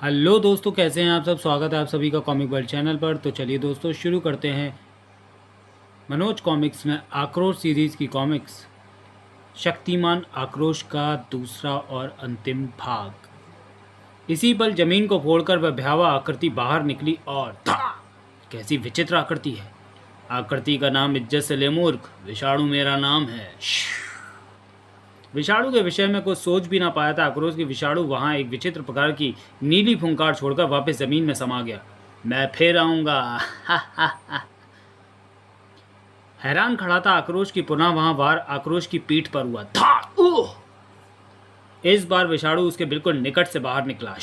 Hello दोस्तों, कैसे हैं आप सब। स्वागत है आप सभी का कॉमिक वर्ल्ड चैनल पर। तो चलिए दोस्तों शुरू करते हैं मनोज कॉमिक्स में आक्रोश सीरीज़ की कॉमिक्स शक्तिमान आक्रोश का दूसरा और अंतिम भाग। इसी पल जमीन को फोड़कर वह भयावह आकृति बाहर निकली और था। कैसी विचित्र आकृति है। आकृति का नाम इज्जत से ले मूर्ख, विषाणु मेरा नाम है। विषाणु के विषय में कुछ सोच भी ना पाया था आक्रोश की विषाणु वहां एक विचित्र प्रकार की नीली फुंकार छोड़कर वापस जमीन में समा गया। मैं फिर आऊंगा। हैरान खड़ा था आक्रोश की पुनः वहां वार आक्रोश की पीठ पर हुआ था। इस बार विषाणु उसके बिल्कुल निकट से बाहर निकला।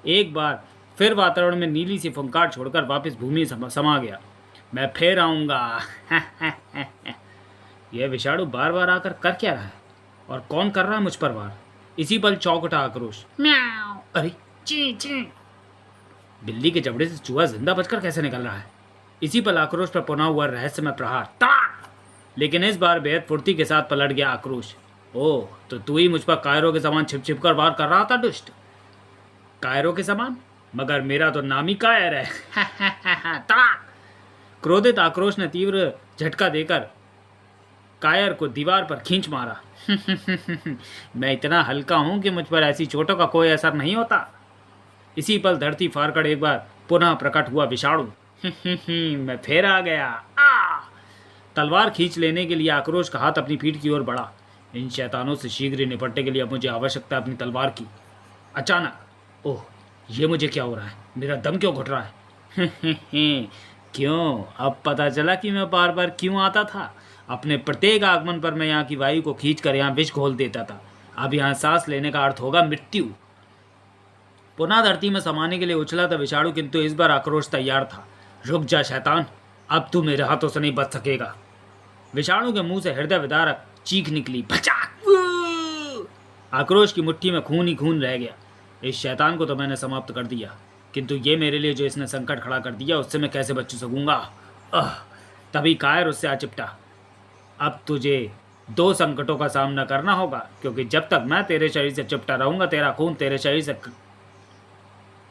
एक बार फिर वातावरण में नीली सी फुंकार छोड़कर वापस भूमि समा गया। मैं फिर आऊंगा। यह विषाणु बार बार आकर कर क्या रहा है और कौन कर रहा है मुझ पर वार। इसी पल चौंक उठा आक्रोश। म्याऊ। अरे ची ची। बिल्ली के जबड़े से चूहा जिंदा बचकर कैसे निकल रहा है। इसी पल आक्रोश पर पुनः हुआ रहस्यमय प्रहार था। लेकिन इस बार बेहद फुर्ती के साथ पलट गया आक्रोश। ओह, तो तू ही मुझ पर कायरों के समान छिप छिप कर वार कर रहा था दुष्ट। कायरों के समान? मगर मेरा तो नाम ही कायर है। क्रोधित आक्रोश ने तीव्र झटका देकर कायर को दीवार पर खींच मारा। मैं इतना हल्का हूं कि मुझ पर ऐसी चोटों का कोई असर नहीं होता। इसी पल धरती फाड़कर एक बार पुनः प्रकट हुआ विषाणु। मैं फिर आ गया। तलवार खींच लेने के लिए आक्रोश का हाथ अपनी पीठ की ओर बढ़ा। इन शैतानों से शीघ्र ही निपटने के लिए अब मुझे आवश्यकता अपनी तलवार की। अचानक, ओह, ये मुझे क्या हो रहा है। मेरा दम क्यों घुट रहा है। क्यों, अब पता चला कि मैं बार बार क्यों आता था। अपने प्रत्येक आगमन पर मैं यहाँ की वायु को खींचकर यहाँ विष घोल देता था। अब यहाँ सांस लेने का अर्थ होगा मृत्यु। पुनः धरती में समाने के लिए उछला था विषाणु, किंतु इस बार आक्रोश तैयार था। रुक जा शैतान, अब तू मेरे हाथों से नहीं बच सकेगा। विषाणु के मुंह से हृदय विदारक चीख निकली। भचाक। आक्रोश की मुट्ठी में खून ही खून रह गया। इस शैतान को तो मैंने समाप्त कर दिया, किंतु ये मेरे लिए जो इसने संकट खड़ा कर दिया उससे मैं कैसे बच सकूंगा। तभी कायर उससे आ चिपटा। अब तुझे दो संकटों का सामना करना होगा, क्योंकि जब तक मैं तेरे शरीर से चिपटा रहूंगा तेरा खून तेरे शरीर से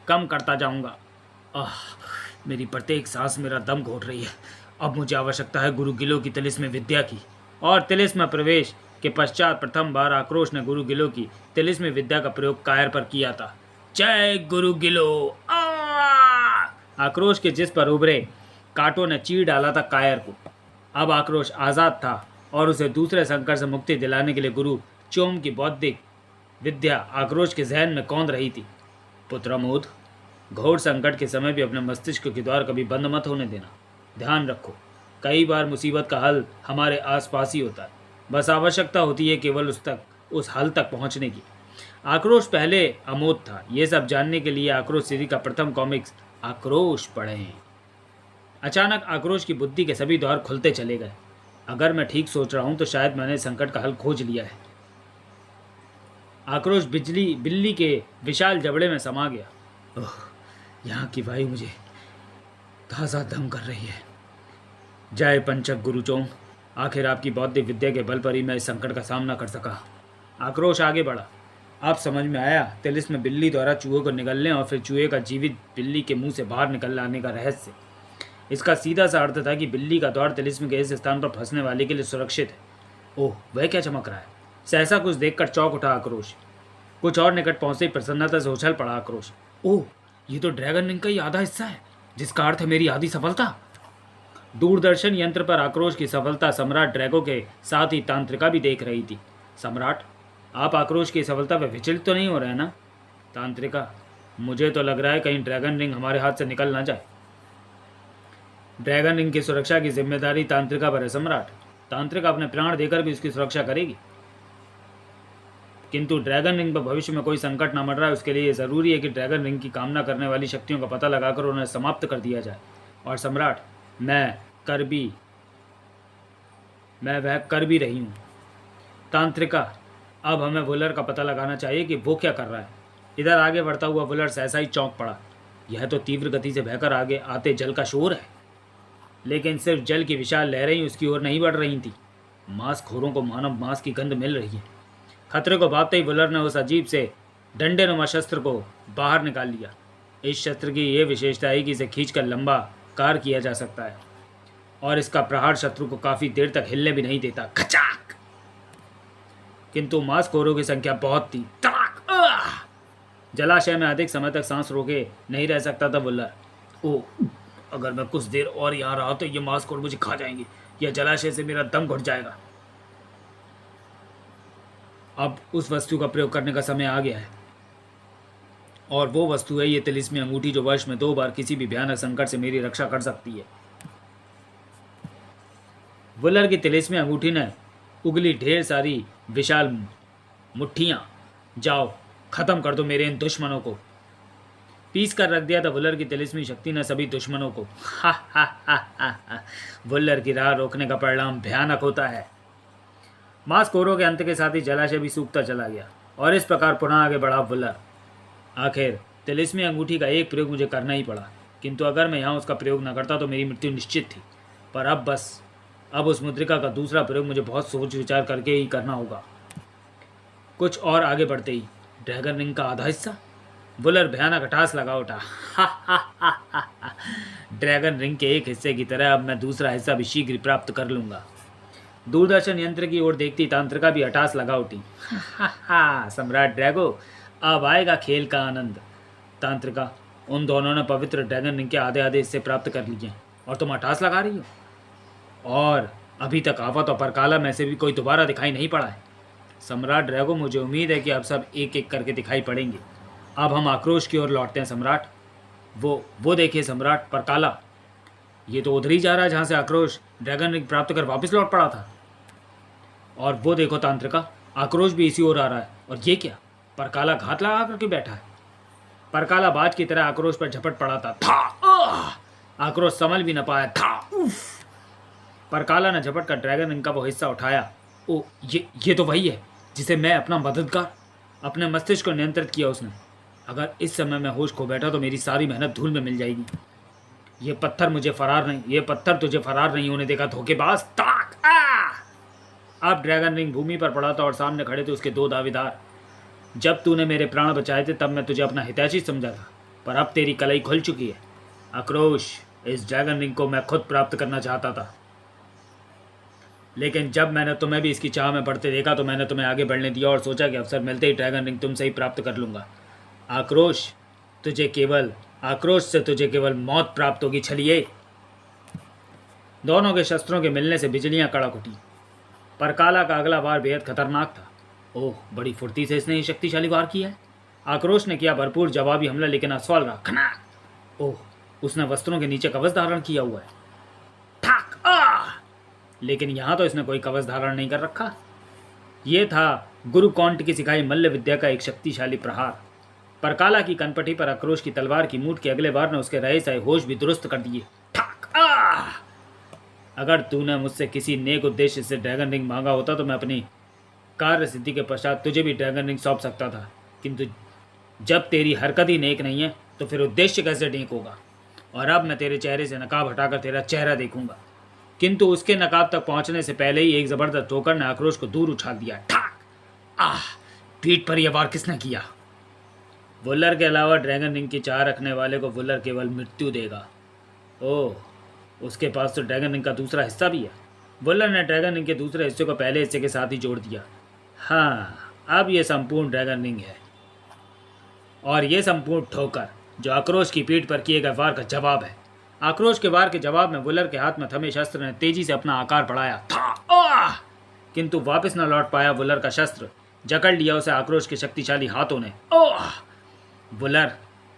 कम करता जाऊंगा। मेरी प्रत्येक सांस मेरा दम घोट रही है। अब मुझे आवश्यकता है गुरु गिलो की तिलिस्म विद्या की। और तिलिस्म प्रवेश के पश्चात प्रथम बार आक्रोश ने गुरु गिलो की तिलिस्म विद्या का प्रयोग कायर पर किया था। जय गुरु गिलो। आक्रोश के जिस पर उभरे कांटों ने चीर डाला था कायर को। अब आक्रोश आज़ाद था और उसे दूसरे संकट से मुक्ति दिलाने के लिए गुरु चोम की बौद्धिक विद्या आक्रोश के जहन में कौंध रही थी। पुत्रमोद, घोर संकट के समय भी अपने मस्तिष्क के द्वार कभी बंद मत होने देना। ध्यान रखो, कई बार मुसीबत का हल हमारे आसपास ही होता है। बस आवश्यकता होती है केवल उस हल तक पहुंचने की। आक्रोश पहले अमोद था। ये सब जानने के लिए आक्रोश सीरीज का प्रथम कॉमिक्स आक्रोश पढ़ें। अचानक आक्रोश की बुद्धि के सभी द्वार खुलते चले गए। अगर मैं ठीक सोच रहा हूं तो शायद मैंने संकट का हल खोज लिया है। आक्रोश बिल्ली के विशाल जबड़े में समा गया। ओह, यहाँ की वायु मुझे ताज़ा दम कर रही है। जय पंचक गुरु चोम, आखिर आपकी बौद्धिक विद्या के बल पर ही मैं इस संकट का सामना कर सका। आक्रोश आगे बढ़ा। आप समझ में आया तिलिस्म बिल्ली द्वारा चूहे को निगलने और फिर चूहे का जीवित बिल्ली के मुंह से बाहर निकल आने का रहस्य। इसका सीधा सा अर्थ था कि बिल्ली का द्वार तिलिस्म के इस स्थान पर फंसने वाले के लिए सुरक्षित है। ओह, वह क्या चमक रहा है। सहसा कुछ देखकर चौंक उठा आक्रोश। कुछ और निकट पहुंचते ही प्रसन्नता से उछल पड़ा आक्रोश। ओह, ये तो ड्रैगन रिंग का ही आधा हिस्सा है, जिसका अर्थ है मेरी आधी सफलता। दूरदर्शन यंत्र पर आक्रोश की सफलता सम्राट ड्रैगो के साथ ही तांत्रिका भी देख रही थी। सम्राट, आप आक्रोश की सफलता पर विचलित तो नहीं हो रहे हैं ना। तांत्रिका, मुझे तो लग रहा है कहीं ड्रैगन रिंग हमारे हाथ से निकल ना जाए। ड्रैगन रिंग की सुरक्षा की जिम्मेदारी तांत्रिका पर है सम्राट। तांत्रिका अपने प्राण देकर भी उसकी सुरक्षा करेगी, किंतु ड्रैगन रिंग पर भविष्य में कोई संकट न मर रहा है, उसके लिए ज़रूरी है कि ड्रैगन रिंग की कामना करने वाली शक्तियों का पता लगाकर उन्हें समाप्त कर दिया जाए। और सम्राट, मैं वह कर भी रही हूँ। तांत्रिका, अब हमें वुलर का पता लगाना चाहिए कि वो क्या कर रहा है। इधर आगे बढ़ता हुआ वुलर सहसा ही चौंक पड़ा। यह तो तीव्र गति से बहकर आगे आते जल का शोर है, लेकिन सिर्फ जल की विशाल लहरें ही उसकी ओर नहीं बढ़ रही थी। मांसखोरों को मानव मांस की गंध मिल रही है। खतरे को भापते ही वुलर ने उस अजीब से डंडे-नुमा शस्त्र को बाहर निकाल लिया। इस शस्त्र की यह विशेषता है कि इसे खींचकर लंबा कार किया जा सकता है और इसका प्रहार शत्रु को काफी देर तक हिलने भी नहीं देता। खचाक! किंतु मांसखोरों की संख्या बहुत थी। तड़ाक! जलाशय में अधिक समय तक सांस रोके नहीं रह सकता था वुल्लर। ओ, अगर मैं कुछ देर और यहाँ रहा तो ये मांसखोर मुझे खा जाएंगे या जलाशय से मेरा दम घुट जाएगा। अब उस वस्तु का प्रयोग करने का समय आ गया है और वो वस्तु है ये तिलिस्मी अंगूठी जो वर्ष में 2 बार किसी भी भयानक संकट से मेरी रक्षा कर सकती है। वुल्लर की तिलिस्मी अंगूठी ने उगली ढेर सारी विशाल मुट्ठियां। जाओ, खत्म कर दो मेरे इन दुश्मनों को। पीस कर रख दिया था वुल्लर की तिलिस्मी शक्ति ने सभी दुश्मनों को। हा हा हा हा हा। वुल्लर की राह रोकने का परिणाम भयानक होता है। मांसखोरों के अंत के साथ ही जलाशय भी सूखता चला गया और इस प्रकार पुनः आगे बढ़ा वुल्लर। आखिर तिलिस्मी अंगूठी का एक प्रयोग मुझे करना ही पड़ा, किंतु अगर मैं यहाँ उसका प्रयोग न करता तो मेरी मृत्यु निश्चित थी। पर अब उस मुद्रिका का दूसरा प्रयोग मुझे बहुत सोच विचार करके ही करना होगा। कुछ और आगे बढ़ते ही ड्रैगन रिंग का आधा हिस्सा। वुल्लर भयानक हठास लगा उठा। हा हा हा हा हा। ड्रैगन रिंग के एक हिस्से की तरह अब मैं दूसरा हिस्सा भी शीघ्र प्राप्त कर लूंगा। दूरदर्शन यंत्र की ओर देखती तांत्रिका भी हठास लगा उठी। हा हा, सम्राट ड्रैगो, अब आएगा खेल का आनंद। तांत्रिका, उन दोनों ने पवित्र ड्रैगन रिंग के आधे आधे हिस्से प्राप्त कर लिए और तुम हठास लगा रही हो। और अभी तक आफत और परकाला में से भी कोई दोबारा दिखाई नहीं पड़ा है। सम्राट ड्रैगो, मुझे उम्मीद है कि अब सब एक एक करके दिखाई पड़ेंगे। अब हम आक्रोश की ओर लौटते हैं सम्राट। वो देखिए सम्राट, परकाला ये तो उधर ही जा रहा है जहाँ से आक्रोश ड्रैगन रिंग प्राप्त कर वापस लौट पड़ा था। और वो देखो तांत्रिका, आक्रोश भी इसी ओर आ रहा है। और ये क्या, परकाला घात लगा करके बैठा है। परकाला बाज की तरह आक्रोश पर झपट पड़ा था। आक्रोश संभल भी न पाया था। परकाला ने झपट कर ड्रैगन रिंग का वो हिस्सा उठाया। ओ, ये तो वही है जिसे मैं अपना मददगार, अपने मस्तिष्क को नियंत्रित किया उसने। अगर इस समय मैं होश खो बैठा तो मेरी सारी मेहनत धूल में मिल जाएगी। ये पत्थर तुझे फरार नहीं होने देगा धोखेबाज। ताक! अब ड्रैगन रिंग भूमि पर पड़ा था और सामने खड़े थे उसके 2 दावेदार। जब तूने मेरे प्राण बचाए थे तब मैं तुझे अपना हितैषी समझा था, पर अब तेरी कलाई खुल चुकी है। आक्रोश, इस ड्रैगन रिंग को मैं खुद प्राप्त करना चाहता था, लेकिन जब मैंने तुम्हें भी इसकी चाह में बढ़ते देखा तो मैंने तुम्हें आगे बढ़ने दिया और सोचा कि अवसर मिलते ही ड्रैगन रिंग तुमसे ही प्राप्त कर लूँगा। आक्रोश से तुझे केवल मौत प्राप्त होगी। छलिए। दोनों के शस्त्रों के मिलने से बिजलियां कड़क उठी। परकाला का अगला वार बेहद खतरनाक था। ओह, बड़ी फुर्ती से इसने शक्तिशाली वार किया है। आक्रोश ने किया भरपूर जवाबी हमला, लेकिन असफल रहा। खनाक! ओह, उसने वस्त्रों के नीचे कवच धारण किया हुआ है। ठाक! लेकिन यहाँ तो इसने कोई कवच धारण नहीं कर रखा। ये था गुरु कौंट की सिखाई मल्ल विद्या का एक शक्तिशाली प्रहार। परकाला की कनपटी पर आक्रोश की तलवार की मूठ के अगले वार ने उसके रहे सहे होश भी दुरुस्त कर दिए। ठाक! अगर तूने मुझसे किसी नेक उद्देश्य से ड्रैगन रिंग मांगा होता तो मैं अपनी कार्य सिद्धि के पश्चात तुझे भी ड्रैगन रिंग सौंप सकता था, किंतु जब तेरी हरकत ही नेक नहीं है तो फिर उद्देश्य कैसे नेक होगा। और अब मैं तेरे चेहरे से नकाब हटाकर तेरा चेहरा देखूंगा। किंतु उसके नकाब तक पहुंचने से पहले ही एक जबरदस्त ठोकर ने आक्रोश को दूर उछाल दिया। ठाक! पीठ पर यह वार किसने किया? वुल्लर के अलावा ड्रैगन रिंग की चाह रखने वाले को वुल्लर केवल मृत्यु देगा। ओह, उसके पास तो ड्रैगन रिंग का दूसरा हिस्सा भी है। वुल्लर ने ड्रैगन रिंग के दूसरे हिस्से को पहले हिस्से के साथ ही जोड़ दिया। हाँ, अब यह संपूर्ण ड्रैगन रिंग है और यह संपूर्ण ठोकर जो आक्रोश की पीठ पर किए गए वार का जवाब है। आक्रोश के वार के जवाब में वुल्लर के हाथ में थमे शस्त्र ने तेजी से अपना आकार बढ़ाया था, किंतु वापस न लौट पाया वुल्लर का शस्त्र। जकड़ लिया उसे आक्रोश के शक्तिशाली हाथों ने। वुल्लर,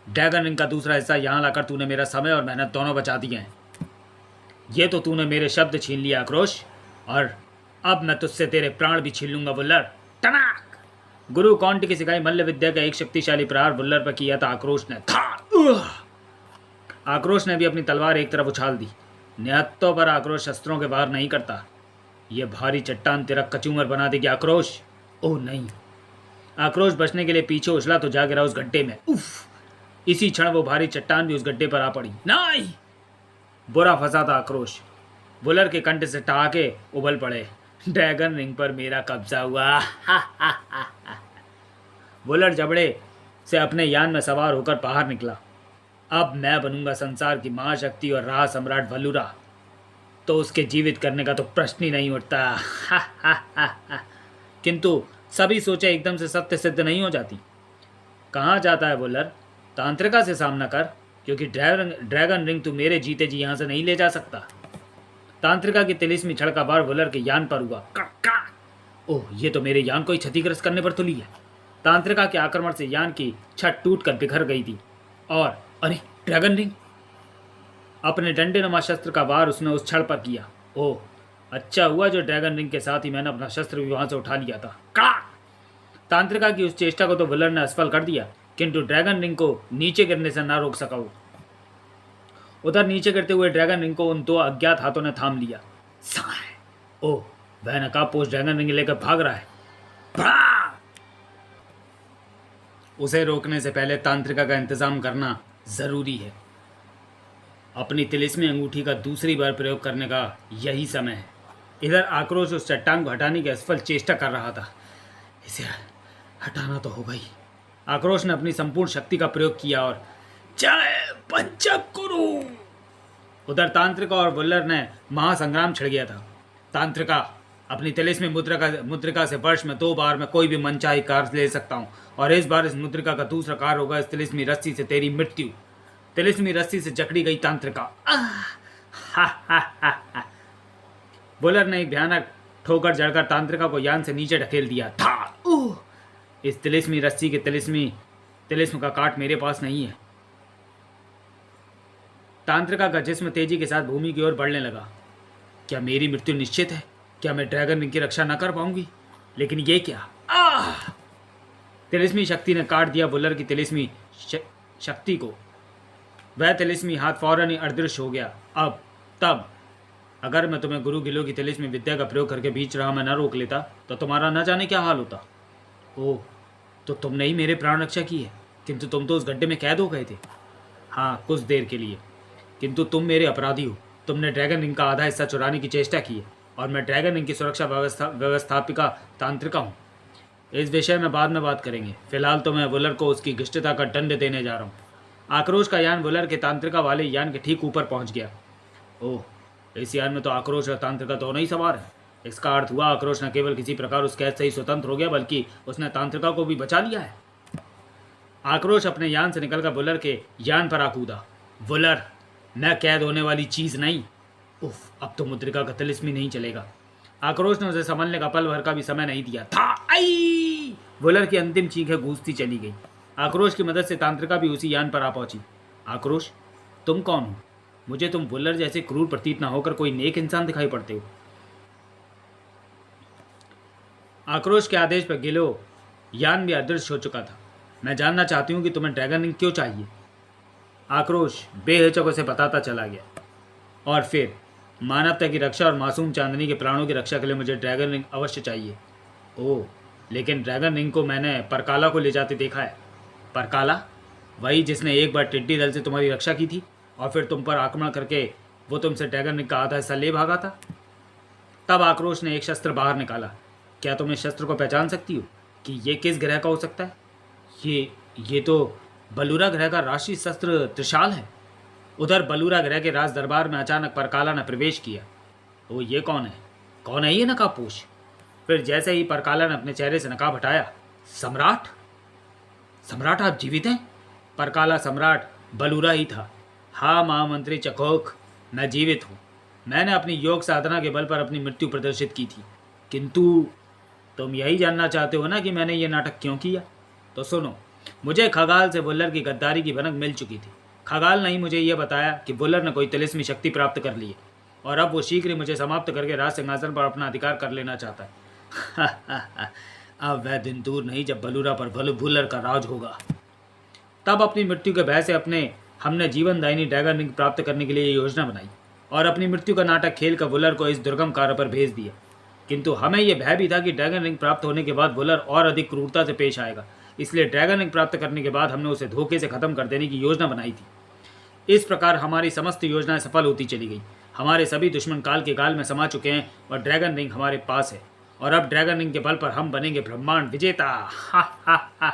ड्रैगन रिंग का दूसरा हिस्सा यहाँ लाकर तूने मेरा समय और मेहनत दोनों बचा दिए हैं। ये तो तूने मेरे शब्द छीन लिया आक्रोश, और अब मैं तुझसे तेरे प्राण भी छीन लूंगा वुल्लर। टनाक! गुरु कौंट की सिखाई मल्ल विद्या का एक शक्तिशाली प्रहार वुल्लर पर किया था आक्रोश ने। आक्रोश ने भी अपनी तलवार एक तरफ उछाल दी। निहत्तों पर आक्रोश शस्त्रों के वार नहीं करता। यह भारी चट्टान तेरा कचूमर बना देगी आक्रोश। ओह नहीं! आक्रोश बचने के लिए पीछे उछला तो जा गिरा उस गड्ढे में। उफ! इसी क्षण वो भारी चट्टान भी उस गड्ढे पर आ पड़ी। नहीं! बुरा फंसा था आक्रोश। वुल्लर के कंठ से ठहाके उबल पड़े। ड्रैगन रिंग पर मेरा कब्जा हुआ। वुलर जबड़े से अपने यान में सवार होकर बाहर निकला। अब मैं बनूंगा संसार की महाशक्ति और राह सम्राट वलूरा, तो उसके जीवित करने का तो प्रश्न ही नहीं उठता। हा हा हा हा। किंतु सभी सोचे एकदम से सत्य सिद्ध नहीं हो जाती। कहाँ जाता है वुलर? तांत्रिका से सामना कर, क्योंकि ड्रैगन रिंग तू मेरे जीते जी यहाँ से नहीं ले जा सकता। तांत्रिका की तिलिस्मी छड़का बार वुलर के यान पर हुआ। ओह, ये तो मेरे यान को ही क्षतिग्रस्त करने पर तुली है। तांत्रिका के आक्रमण से यान की छत टूटकर बिखर गई थी। और अरे, ड्रैगन रिंग! अपने डंडे नुमा शस्त्र का वार उसने उस छड़ पर किया। ओह, अच्छा हुआ जो ड्रैगन रिंग के साथ ही मैंने अपना शस्त्र भी वहां से उठा लिया था। कड़ाक! तांत्रिका की उस चेष्टा को तो वुलर ने असफल कर दिया, किंतु ड्रैगन रिंग को नीचे गिरने से ना रोक सका वो। उधर नीचे गिरते हुए ड्रैगन रिंग को उन दो अज्ञात हाथों ने थाम लिया। ओह, वह नकाबपोश ड्रैगन रिंग लेकर भाग रहा है। उसे रोकने से पहले तांत्रिका का इंतजाम करना जरूरी है। अपनी तिलिस्मी अंगूठी का दूसरी बार प्रयोग करने का यही समय है। इधर आक्रोश उस चट्टान को हटाने की असफल चेष्टा कर रहा था। इसे हटाना तो होगा ही। आक्रोश ने अपनी संपूर्ण शक्ति का प्रयोग किया और जय पंचकुरु! उधर तांत्रिका और वुलर ने महासंग्राम छिड़ गया था। तांत्रिका, अपनी तिलिस्मी मुद्रिका से वर्ष में 2 बार मैं कोई भी मनचाही कार्य ले सकता हूँ, और इस बार इस मुद्रिका का दूसरा कार्य होगा इस तिलिस्मी रस्सी से तेरी मृत्यु। तिलिस्मी रस्सी से जकड़ी गई तांत्रिका। वुलर ने एक भयानक ठोकर जड़कर तांत्रिका को यान से नीचे ढकेल दिया था। इस तिलिस्मी रस्सी के तिलिस्म का काट मेरे पास नहीं है। तांत्रिका का जिस्म तेजी के साथ भूमि की ओर बढ़ने लगा। क्या मेरी मृत्यु निश्चित है? क्या मैं ड्रैगन रिंग की रक्षा न कर पाऊंगी? लेकिन ये क्या? तिलिस्मी शक्ति ने काट दिया वुलर की तिलिस्मी शक्ति को। वह तिलिस्मी हाथ फौरन ही अदृश्य हो गया। अब तब अगर मैं तुम्हें गुरु गिलो की तिलिस्मी विद्या का प्रयोग करके बीच राह में न रोक लेता तो तुम्हारा न जाने क्या हाल होता। ओह, तो तुमने ही मेरे प्राण रक्षा की है, किंतु तुम तो उस गड्ढे में कैद हो गए थे। हाँ, कुछ देर के लिए, किंतु तुम मेरे अपराधी हो। तुमने ड्रैगन रिंग का आधा हिस्सा चुराने की चेष्टा की है, और मैं ड्रैगन रिंग की सुरक्षा व्यवस्थापिका तांत्रिका हूँ। इस विषय में बाद में बात करेंगे। फिलहाल तो मैं वुलर को उसकी घृष्टता का दंड देने जा रहा हूँ। आक्रोश का यान वुलर के तांत्रिका वाले यान के ठीक ऊपर पहुंच गया। ओह, इस यान में तो आक्रोश और तांत्रिका दोनों ही सवार है। इसका अर्थ हुआ आक्रोश न केवल किसी प्रकार उस कैद से ही स्वतंत्र हो गया, बल्कि उसने तांत्रिका को भी बचा लिया है। आक्रोश अपने यान से निकलकर वुलर के यान पर आ कूदा। वुलर, मैं कैद होने वाली चीज नहीं। उफ, अब तो मुद्रिका का तिलिस्मी नहीं चलेगा। आक्रोश ने उसे संभलने का पल भर का भी समय नहीं दिया था। आई! वुलर की अंतिम चीखें गूंजती चली गई। आक्रोश की मदद से तांत्रिका भी उसी यान पर आ पहुंची। आक्रोश, तुम कौन हो? मुझे तुम वुलर जैसे क्रूर प्रतीत न होकर कोई नेक इंसान दिखाई पड़ते हो। आक्रोश के आदेश पर गिलो यान भी अदृश्य हो चुका था। मैं जानना चाहती हूँ कि तुम्हें ड्रैगन रिंग क्यों चाहिए? आक्रोश बेहिचक उसे बताता चला गया। और फिर मानवता की रक्षा और मासूम चांदनी के प्राणों की रक्षा के लिए मुझे ड्रैगन रिंग अवश्य चाहिए। ओह, लेकिन ड्रैगन रिंग को मैंने परकाला को ले जाते देखा है। परकाला? वही जिसने एक बार टिड्डी दल से तुम्हारी रक्षा की थी और फिर तुम पर आक्रमण करके वो तुमसे ड्रैगन रिंग का आधा हिस्सा ले भागा था। तब आक्रोश ने एक शस्त्र बाहर निकाला। क्या तुम इस शस्त्र को पहचान सकती हो कि ये किस ग्रह का हो सकता है? ये तो बलूरा ग्रह का राष्ट्रीय शस्त्र त्रिशाल है। उधर बलूरा ग्रह के राज दरबार में अचानक परकाला ने प्रवेश किया। तो ये कौन है? कौन है ये नकाबपोश? फिर जैसे ही परकाला ने अपने चेहरे से नकाब हटाया, सम्राट! सम्राट, आप जीवित हैं? परकाला सम्राट बलूरा ही था। हाँ महामंत्री चकोक, मैं जीवित हूँ। मैंने अपनी योग साधना के बल पर अपनी मृत्यु प्रदर्शित की थी। किंतु तुम यही जानना चाहते हो ना कि मैंने ये नाटक क्यों किया? तो सुनो, मुझे खगाल से वुलर की गद्दारी की भनक मिल चुकी थी। खगाल ने ही मुझे यह बताया कि वुलर ने कोई तिलिस्मी शक्ति प्राप्त कर ली है और अब वो शीघ्र ही मुझे समाप्त करके राज सिंहासन पर अपना अधिकार कर लेना चाहता है। अब वह दिन दूर नहीं जब बलूरा पर वुलर का राज होगा। तब अपनी मृत्यु के भय से हमने जीवनदायिनी ड्रैगन रिंग प्राप्त करने के लिए योजना बनाई और अपनी मृत्यु का नाटक खेल कर वुलर को इस दुर्गम कार्य पर भेज दिया। किंतु हमें यह भय भी था कि ड्रैगन रिंग प्राप्त होने के बाद वुलर और अधिक क्रूरता से पेश आएगा, इसलिए ड्रैगन रिंग प्राप्त करने के बाद हमने उसे धोखे से खत्म कर देने की योजना बनाई थी। इस प्रकार हमारी समस्त योजनाएं सफल होती चली गई। हमारे सभी दुश्मन काल के गाल में समा चुके हैं और ड्रैगन रिंग हमारे पास है और अब ड्रैगन रिंग के बल पर हम बनेंगे ब्रह्मांड विजेता। हा हा हा।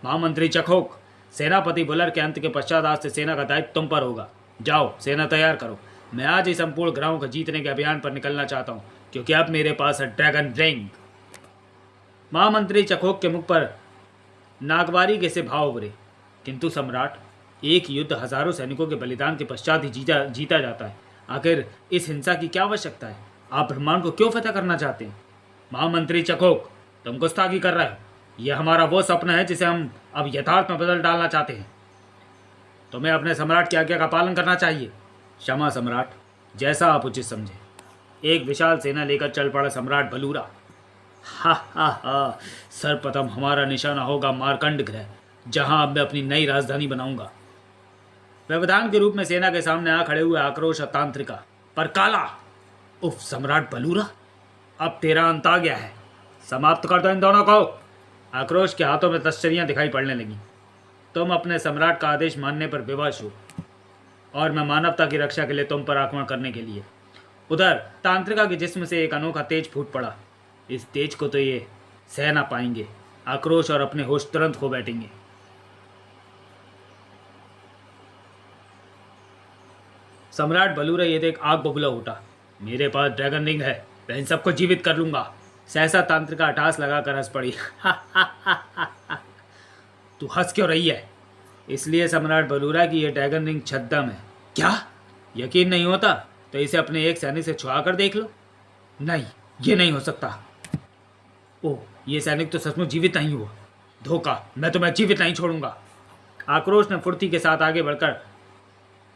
महामंत्री चखोक, सेनापति बुलर के अंत के पश्चात आज से सेना का दायित्व तुम पर होगा। जाओ सेना तैयार करो। मैं आज ही संपूर्ण ग्रामों को जीतने के अभियान पर निकलना चाहता हूँ, क्योंकि अब मेरे पास है ड्रैगन रिंग। महामंत्री चखोक के मुख पर नागवारी के से भाव उभरे। किंतु सम्राट, एक युद्ध हजारों सैनिकों के बलिदान के पश्चात ही जीता जाता है। आखिर इस हिंसा की क्या आवश्यकता है? आप ब्रह्मांड को क्यों फतह करना चाहते हैं? महामंत्री चखोक, तुम गुस्ताखी कर रहे हो। यह हमारा वो सपना है जिसे हम अब यथार्थ में बदल डालना चाहते हैं। तुम्हें अपने सम्राट की आज्ञा का पालन करना चाहिए। क्षमा सम्राट, जैसा आप उचित समझे। एक विशाल सेना लेकर चल पड़ा सम्राट बलूरा। हा हा हा, सर्वप्रथम हमारा निशाना होगा मार्कंड ग्रह, जहां अब मैं अपनी नई राजधानी बनाऊंगा। व्यवधान के रूप में सेना के सामने आ खड़े हुए आक्रोश और तांत्रिका। पर काला, उफ सम्राट बलूरा, अब तेरा अंत आ गया है। समाप्त कर दो इन दोनों को। आक्रोश के हाथों में तश्तरियां दिखाई पड़ने लगी। तुम अपने सम्राट का आदेश मानने पर विवश हो, और मैं मानवता की रक्षा के लिए तुम पर आक्रमण करने के लिए। उधर तांत्रिका के जिस्म से एक अनोखा तेज फूट पड़ा। इस तेज को तो ये सह ना पाएंगे। आक्रोश और अपने होश तुरंत खो बैठेंगे। सम्राट बलूरा ये देख आग बबूला उठा। मेरे पास ड्रैगन रिंग है, मैं इन सबको जीवित कर लूंगा। सहसा तांत्रिका अटास लगाकर हंस पड़ी। तू हंस क्यों रही है? इसलिए सम्राट बलूरा की यह ड्रैगन रिंग छद्म है। क्या यकीन नहीं होता तो इसे अपने एक सैनिक से छुआ कर देख लो। नहीं, ये नहीं हो सकता। ओह, ये सैनिक तो सचमुच जीवित नहीं हुआ। धोखा, मैं तुम्हें जीवित नहीं छोड़ूंगा। आक्रोश ने फुर्ती के साथ आगे बढ़कर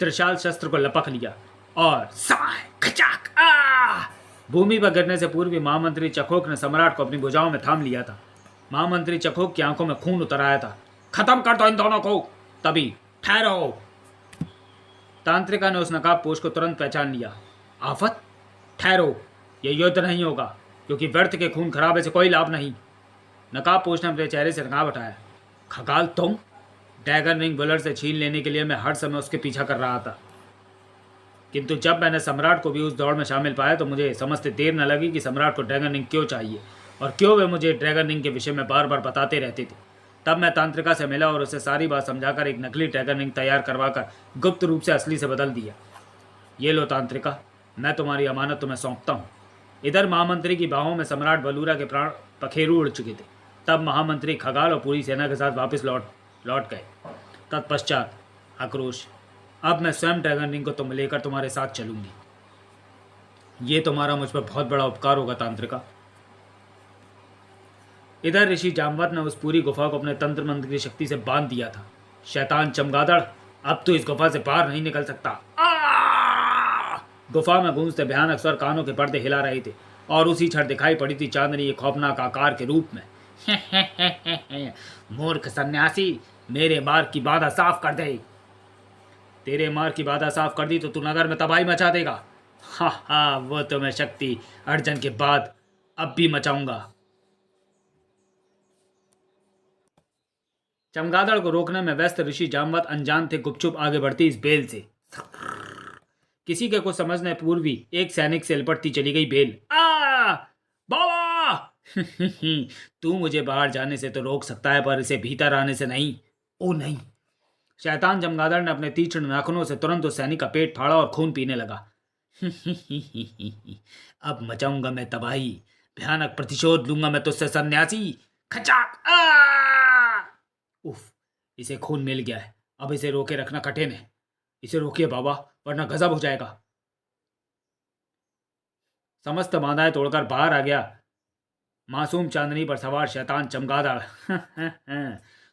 त्रिशाल शस्त्र को लपक लिया और साय खचाक भूमि पर गिरने से पूर्व महामंत्री चखोक ने सम्राट को अपनी भुजाओं में थाम लिया था। महामंत्री चखोक की आंखों में खून उतर आया था। खत्म कर दो इन दोनों को। तभी ठहरो। तांत्रिका ने उस नकाबपोश को तुरंत पहचान लिया। आफत, ठहरो, यह युद्ध नहीं होगा, क्योंकि व्यर्थ के खून खराबे से कोई लाभ नहीं। नकाबपोश ने अपने चेहरे से नकाब हटाया। खगाल, तुम? ड्रैगन रिंग बुलर से छीन लेने के लिए मैं हर समय उसके पीछा कर रहा था, किंतु जब मैंने सम्राट को भी उस दौड़ में शामिल पाया तो मुझे समझते देर न लगी कि सम्राट को ड्रैगन रिंग क्यों चाहिए और क्यों वे मुझे ड्रैगन रिंग के विषय में बार बार बताते रहते थे। तब मैं तांत्रिका से मिला और उसे सारी बात समझाकर एक नकली ड्रैगन रिंग तैयार करवाकर गुप्त रूप से असली से बदल दिया। ये लो तांत्रिका, मैं तुम्हारी अमानत तुम्हें सौंपता हूँ। इधर महामंत्री की बाहों में सम्राट बलूरा के प्राण पखेरु उड़ चुके थे। तब महामंत्री खगाल और पूरी सेना के साथ वापस लौट गए। तत्पश्चात आक्रोश, अब मैं स्वयं ड्रैगन रिंग को तुम लेकर तुम्हारे साथ चलूंगी। ये तुम्हारा मुझ पर बहुत बड़ा उपकार होगा तांत्रिका। इधर ऋषि जामवत ने उस पूरी गुफा को अपने तंत्र मंत्र की शक्ति से बांध दिया था। शैतान चमगादड़, अब तो इस गुफा से बाहर नहीं निकल सकता। गुफा में गूंजते भयानक स्वर कानों के पर्दे हिला रहे थे और उसी क्षण दिखाई पड़ी थी चांदनी एक खौफनाक आकार के रूप में। मूर्ख सन्यासी, मेरे मार्ग की बाधा साफ कर दे। तेरे मार्ग की बाधा साफ कर दी तो तू नगर में तबाही मचा देगा। हा हा, वो तो मैं शक्ति अर्जन के बाद अब भी मचाऊंगा। चमगादड़ को रोकने में व्यस्त ऋषि जामवत अनजान थे गुपचुप आगे बढ़ती इस बेल से। किसी के कुछ समझने पूर्व ही एक सैनिक से लिपटती चली गई बेल। बाबा! तू मुझे बाहर जाने से तो रोक सकता है, पर इसे भीतर आने से नहीं। ओ नहीं! शैतान चमगादड़ ने अपने तीक्ष्ण नाखूनों से तुरंत उस सैनिक का पेट फाड़ा और खून पीने लगा। अब मचाऊंगा मैं तबाही, भयानक प्रतिशोध लूंगा मैं तुझसे सन्यासी। खचाक! उफ, इसे खून मिल गया है। अब इसे रोके रखना कठिन है। इसे रोकिए बाबा, वरना गजब हो जाएगा। समस्त बाधाएं तोड़कर बाहर आ गया मासूम चांदनी पर सवार शैतान चमगादड़।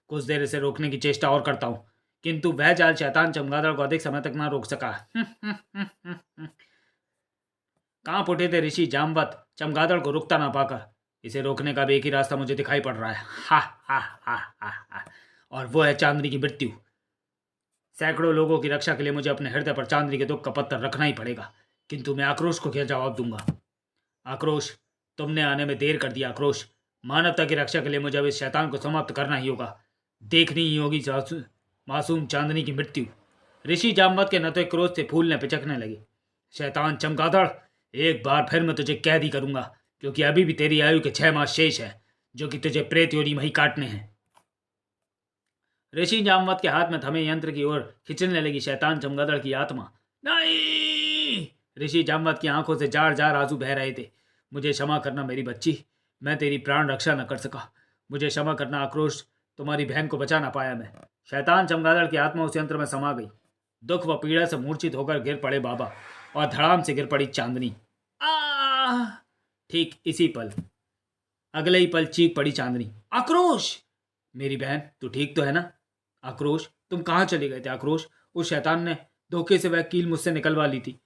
कुछ देर इसे रोकने की चेष्टा और करता हूं, किंतु वह जाल शैतान चमगादड़ को अधिक समय तक ना रोक सका। कांप उठे थे ऋषि जामवत चमगादड़ को रुकता ना पाकर। इसे रोकने का भी एक ही रास्ता मुझे दिखाई पड़ रहा है। हा हा हा हा हा, और वो है चांदनी की मृत्यु। सैकड़ों लोगों की रक्षा के लिए मुझे अपने हृदय पर चांदनी के दुख का पत्थर रखना ही पड़ेगा, किंतु मैं आक्रोश को क्या जवाब दूंगा? आक्रोश, तुमने आने में देर कर दिया। आक्रोश, मानवता की रक्षा के लिए मुझे अब इस शैतान को समाप्त करना ही होगा। देखनी ही होगी मासूम चांदनी की मृत्यु। ऋषि जामवत के नतों क्रोध से फूलने पिचकने लगे। शैतान चमगादड़, एक बार फिर मैं तुझे कैदी करूंगा, क्योंकि अभी भी तेरी आयु के 6 मास शेष है, जो कि तुझे प्रेत योनि में ही काटने हैं। ऋषि जामवत के हाथ में थमे यंत्र की ओर खिंचने लगी शैतान चमगादड़ की आत्मा। नहीं! ऋषि जामवत की आंखों से जार जार आंसू बह रहे थे। मुझे क्षमा करना मेरी बच्ची, मैं तेरी प्राण रक्षा न कर सका। मुझे क्षमा करना आक्रोश, तुम्हारी बहन को बचा ना पाया मैं। शैतान चमगादड़ की आत्मा उस यंत्र में समा गई। दुख व पीड़ा से मूर्छित होकर गिर पड़े बाबा और धड़ाम से गिर पड़ी चांदनी। आ! ठीक इसी पल, अगले ही पल चीख पड़ी चांदनी। आक्रोश! मेरी बहन, तू ठीक तो है ना? आक्रोश, तुम कहाँ चले गए थे आक्रोश? उस शैतान ने धोखे से वह कील मुझसे निकलवा ली थी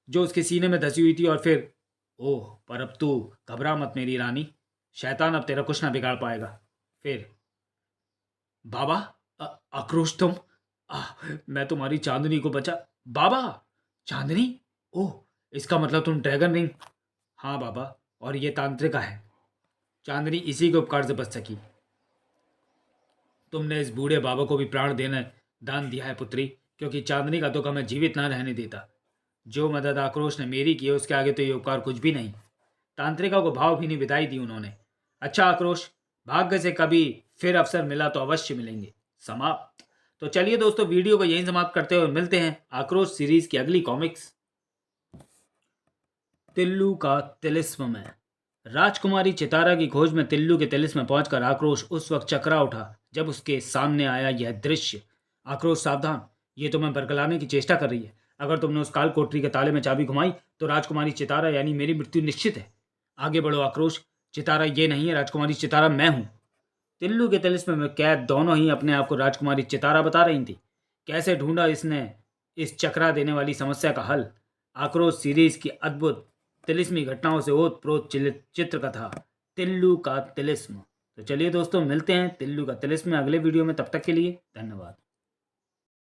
जो उसके सीने में धसी हुई थी, और फिर ओह, पर अब तू घबरा मत मेरी रानी, शैतान अब तेरा कुछ ना बिगाड़ पाएगा। फिर बाबा, आक्रोश तुम, मैं तुम्हारी चांदनी को बचा। बाबा, चांदनी? ओह, इसका मतलब तुम ड्रैगन रिंग। हाँ बाबा, और ये तांत्रिका है। चांदनी इसी के उपकार से बच सकी। तुमने इस बूढ़े बाबा को भी प्राण देने दान दिया है पुत्री, क्योंकि चांदनी का दुख हमें जीवित ना रहने देता। जो मदद आक्रोश ने मेरी की है उसके आगे तो ये उपकार कुछ भी नहीं। तांत्रिका को भावभीनी विदाई दी उन्होंने। अच्छा आक्रोश, भाग्य से कभी फिर अवसर मिला तो अवश्य मिलेंगे। समाप्त। तो चलिए दोस्तों, वीडियो को यहीं समाप्त करते हुए मिलते हैं आक्रोश सीरीज की अगली कॉमिक्स तिल्लू का तिलिस्म में। राजकुमारी चितारा की खोज में तिल्लू के तिलिस्म में पहुंचकर आक्रोश उस वक्त चकरा उठा जब उसके सामने आया यह दृश्य। आक्रोश सावधान, ये तुम्हें बरगलाने की चेष्टा कर रही है। अगर तुमने उस काल कोठरी के ताले में चाबी घुमाई तो राजकुमारी चितारा यानी मेरी मृत्यु निश्चित है। आगे बढ़ो आक्रोश, चितारा ये नहीं है, राजकुमारी चितारा मैं हूं। तिल्लू के तिलिस्म में कैद दोनों ही अपने आप को राजकुमारी चितारा बता रही थी। कैसे ढूंढा इसने इस चकरा देने वाली समस्या का हल? आक्रोश सीरीज की अद्भुत तिलिस्मी घटनाओं से ओत प्रोत चित्र कथा तिल्लू का तिलिस्म। तो चलिए दोस्तों, मिलते हैं तिल्लू का तिलिस्म में अगले वीडियो में। तब तक के लिए धन्यवाद।